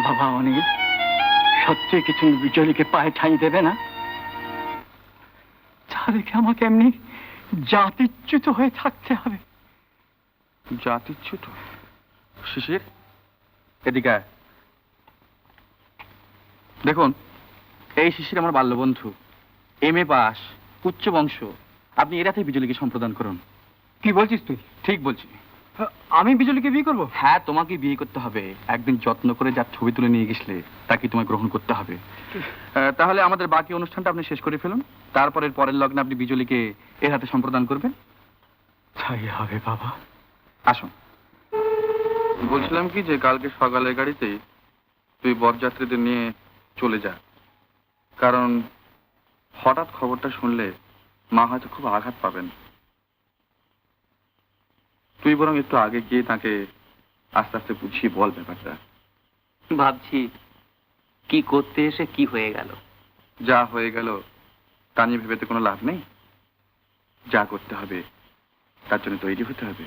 বাবা অনিল, সত্যি কিছু বিজলীকে পায়ে ঠাঁই দেবে না? যা রেখে আমাকে এমনি জাতিচ্যুত হয়ে থাকতে হবে। জাতিচ্যুত? শিশির, এদিকে আয়। দেখুন, এই শিশির আমার বাল্যবন্ধু, MA পাস, উচ্চ বংশ। আপনি এরাতেই বিজলীকে সম্প্রদান করুন। কি বলছিস তুই? ঠিক বলছি। আমি বিজলীকে বিয়ে করবো? হ্যাঁ, তোমাকে বিয়ে করতে হবে। একদিন যত্ন করে যার ছবি তুলে নিয়ে গেছিলে তাকে তোমায় গ্রহণ করতে হবে। তাহলে আমাদের বাকি অনুষ্ঠানটা আপনি শেষ করে ফেলুন। তারপরের পরের লগ্নে আপনি বিজলীকে এর হাতে সম্প্রদান করবেন। তাই হবে বাবা। আসুন। বলছিলাম কি যে কালকে সকালের গাড়িতেই তুই বরযাত্রীদের নিয়ে চলে যা, কারণ হঠাৎ খবরটা শুনলে মা হয়তো খুব আঘাত পাবেন। তুই বরং একটু আগে গিয়ে তাকে আস্তে আস্তে বুঝিয়ে বল ব্যাপারটা। ভাবছি কি করতে এসে কি হয়ে গেল। যা হয়ে গেল তা নিয়ে ভেবেতে কোনো লাভ নেই। যা করতে হবে তার জন্য তৈরি হতে হবে।